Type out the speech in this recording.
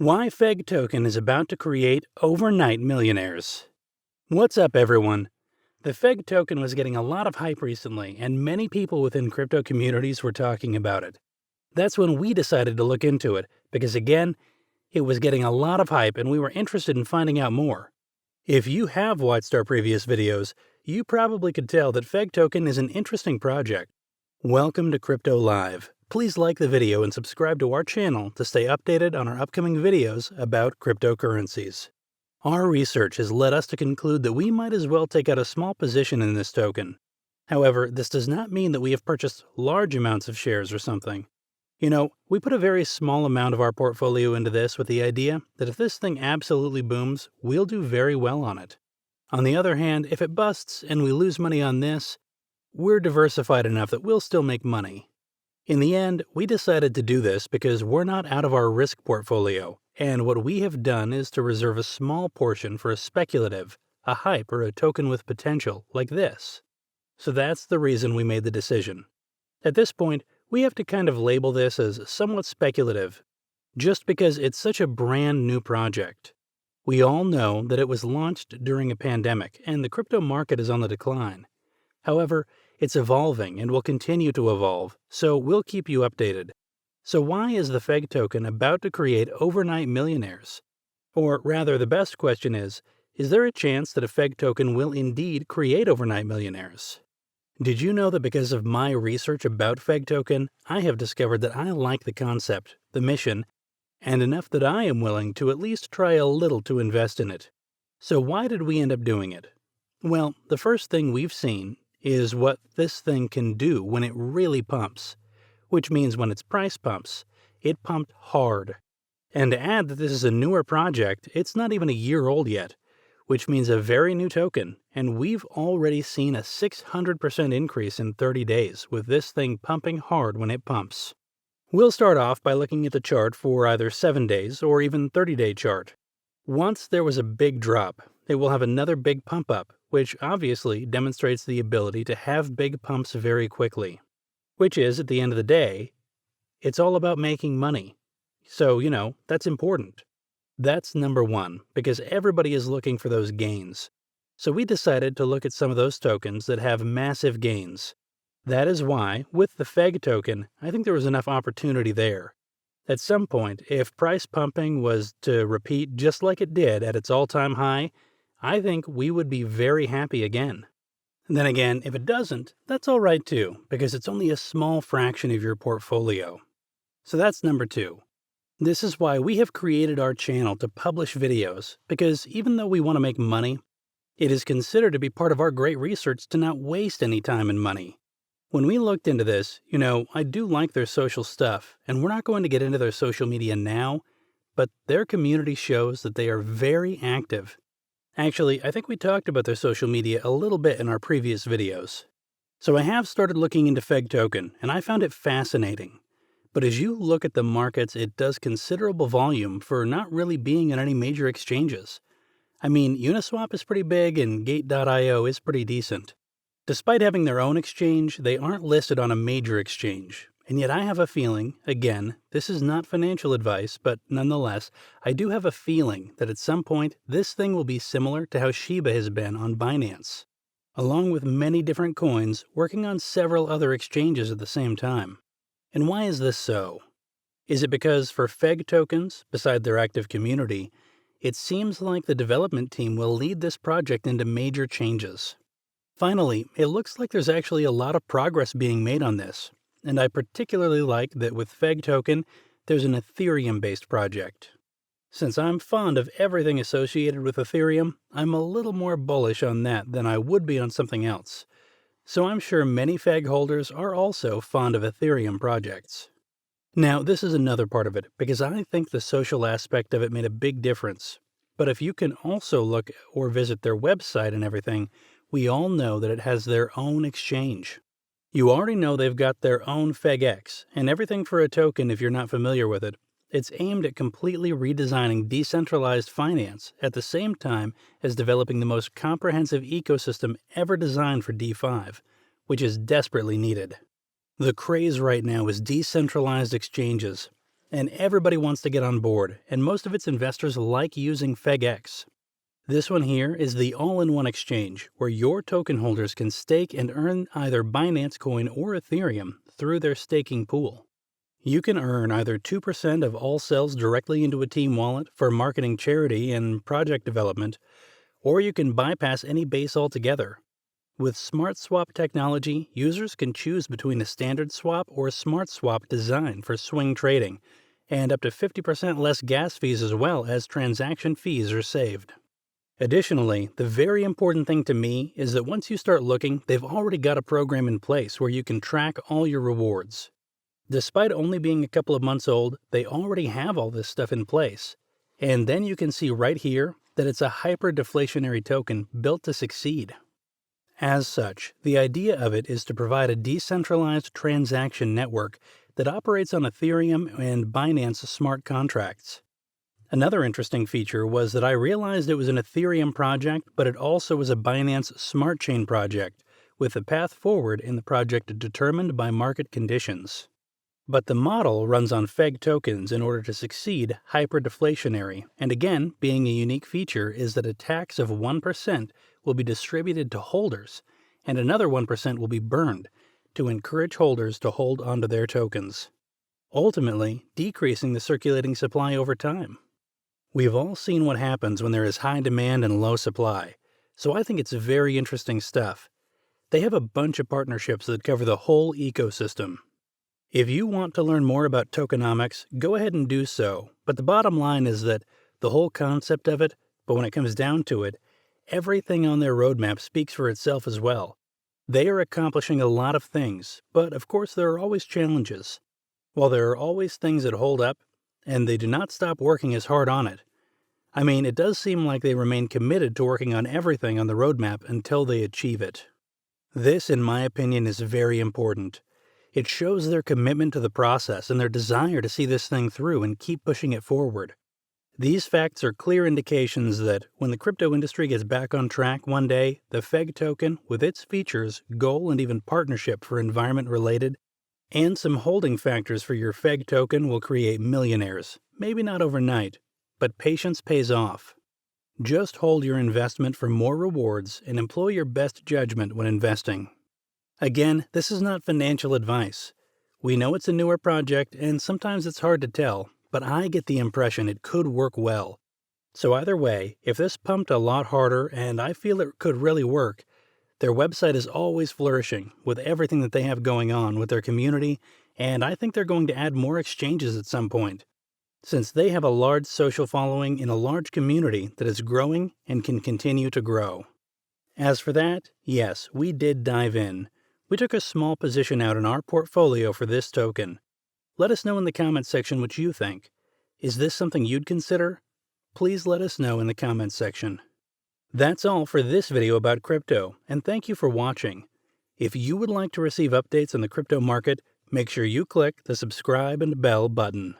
Why FEG Token is about to create overnight millionaires. What's up, everyone? The FEG token was getting a lot of hype recently, and many people within crypto communities were talking about it. That's when we decided to look into it, because again, it was getting a lot of hype and we were interested in finding out more. If you have watched our previous videos, you probably could tell that FEG Token is an interesting project. Welcome to Crypto Live. Please like the video and subscribe to our channel to stay updated on our upcoming videos about cryptocurrencies. Our research has led us to conclude that we might as well take out a small position in this token. However, this does not mean that we have purchased large amounts of shares or something. We put a very small amount of our portfolio into this with the idea that if this thing absolutely booms, we'll do very well on it. On the other hand, if it busts and we lose money on this, we're diversified enough that we'll still make money. In the end, we decided to do this because we're not out of our risk portfolio, and what we have done is to reserve a small portion for a speculative, a hype, or a token with potential like this. So that's the reason we made the decision. At this point, we have to kind of label this as somewhat speculative, just because it's such a brand new project. We all know that it was launched during a pandemic, and the crypto market is on the decline. However, it's evolving and will continue to evolve, so we'll keep you updated. So why is the FEG token about to create overnight millionaires? Or rather, the best question is there a chance that a FEG token will indeed create overnight millionaires? Did you know that because of my research about FEG token, I have discovered that I like the concept, the mission, and enough that I am willing to at least try a little to invest in it. So why did we end up doing it? Well, the first thing we've seen is what this thing can do when it really pumps, which means when its price pumps, it pumped hard. And to add that this is a newer project, it's not even a year old yet, which means a very new token, and we've already seen a 600% increase in 30 days with this thing pumping hard when it pumps. We'll start off by looking at the chart for either 7 days or even 30-day chart. Once there was a big drop, it will have another big pump up, which obviously demonstrates the ability to have big pumps very quickly. Which is, at the end of the day, it's all about making money. So, that's important. That's number one, because everybody is looking for those gains. So we decided to look at some of those tokens that have massive gains. That is why, with the FEG token, I think there was enough opportunity there. At some point, if price pumping was to repeat just like it did at its all-time high, I think we would be very happy again. And then again, if it doesn't, that's all right too, because it's only a small fraction of your portfolio. So that's number two. This is why we have created our channel to publish videos, because even though we want to make money, it is considered to be part of our great research to not waste any time and money. When we looked into this, I do like their social stuff, and we're not going to get into their social media now, but their community shows that they are very active. Actually, I think we talked about their social media a little bit in our previous videos. So I have started looking into FEG token, and I found it fascinating. But as you look at the markets, it does considerable volume for not really being on any major exchanges. I mean, Uniswap is pretty big and Gate.io is pretty decent. Despite having their own exchange, they aren't listed on a major exchange. And yet I have a feeling, again, this is not financial advice, but nonetheless, I do have a feeling that at some point this thing will be similar to how Shiba has been on Binance, along with many different coins working on several other exchanges at the same time. And why is this so? Is it because for FEG tokens, beside their active community, it seems like the development team will lead this project into major changes? Finally, it looks like there's actually a lot of progress being made on this. And I particularly like that with FEG token, there's an Ethereum-based project. Since I'm fond of everything associated with Ethereum, I'm a little more bullish on that than I would be on something else. So I'm sure many FEG holders are also fond of Ethereum projects. Now, this is another part of it, because I think the social aspect of it made a big difference. But if you can also look or visit their website and everything, we all know that it has their own exchange. You already know they've got their own FEGX, and everything for a token if you're not familiar with it. It's aimed at completely redesigning decentralized finance at the same time as developing the most comprehensive ecosystem ever designed for DeFi, which is desperately needed. The craze right now is decentralized exchanges, And everybody wants to get on board, and most of its investors like using FEGX. This one here is the all-in-one exchange, where your token holders can stake and earn either Binance Coin or Ethereum through their staking pool. You can earn either 2% of all sales directly into a team wallet for marketing, charity, and project development, or you can bypass any base altogether. With Smart Swap technology, users can choose between a standard swap or a smart swap designed for swing trading, and up to 50% less gas fees as well as transaction fees are saved. Additionally, the very important thing to me is that once you start looking, they've already got a program in place where you can track all your rewards. Despite only being a couple of months old, they already have all this stuff in place. And then you can see right here that it's a hyper-deflationary token built to succeed. As such, the idea of it is to provide a decentralized transaction network that operates on Ethereum and Binance smart contracts. Another interesting feature was that I realized it was an Ethereum project, but it also was a Binance Smart Chain project, with the path forward in the project determined by market conditions. But the model runs on FEG tokens in order to succeed hyperdeflationary, and again, being a unique feature is that a tax of 1% will be distributed to holders, and another 1% will be burned to encourage holders to hold onto their tokens, ultimately decreasing the circulating supply over time. We've all seen what happens when there is high demand and low supply, so I think it's very interesting stuff. They have a bunch of partnerships that cover the whole ecosystem. If you want to learn more about tokenomics, go ahead and do so, but the bottom line is that the whole concept of it, but when it comes down to it, everything on their roadmap speaks for itself as well. They are accomplishing a lot of things, but of course there are always challenges. While there are always things that hold up, and they do not stop working as hard on it. I mean, it does seem like they remain committed to working on everything on the roadmap until they achieve it. This, in my opinion, is very important. It shows their commitment to the process and their desire to see this thing through and keep pushing it forward. These facts are clear indications that when the crypto industry gets back on track one day, the FEG token, with its features, goal, and even partnership for environment-related, and some holding factors for your FEG token will create millionaires. Maybe not overnight, but patience pays off. Just hold your investment for more rewards and employ your best judgment when investing. Again, this is not financial advice. We know it's a newer project and sometimes it's hard to tell, but I get the impression it could work well. So either way, if this pumped a lot harder and I feel it could really work, their website is always flourishing with everything that they have going on with their community, and I think they're going to add more exchanges at some point, since they have a large social following in a large community that is growing and can continue to grow. As for that, yes, we did dive in. We took a small position out in our portfolio for this token. Let us know in the comments section what you think. Is this something you'd consider? Please let us know in the comments section. That's all for this video about crypto, and thank you for watching. If you would like to receive updates on the crypto market, make sure you click the subscribe and bell button.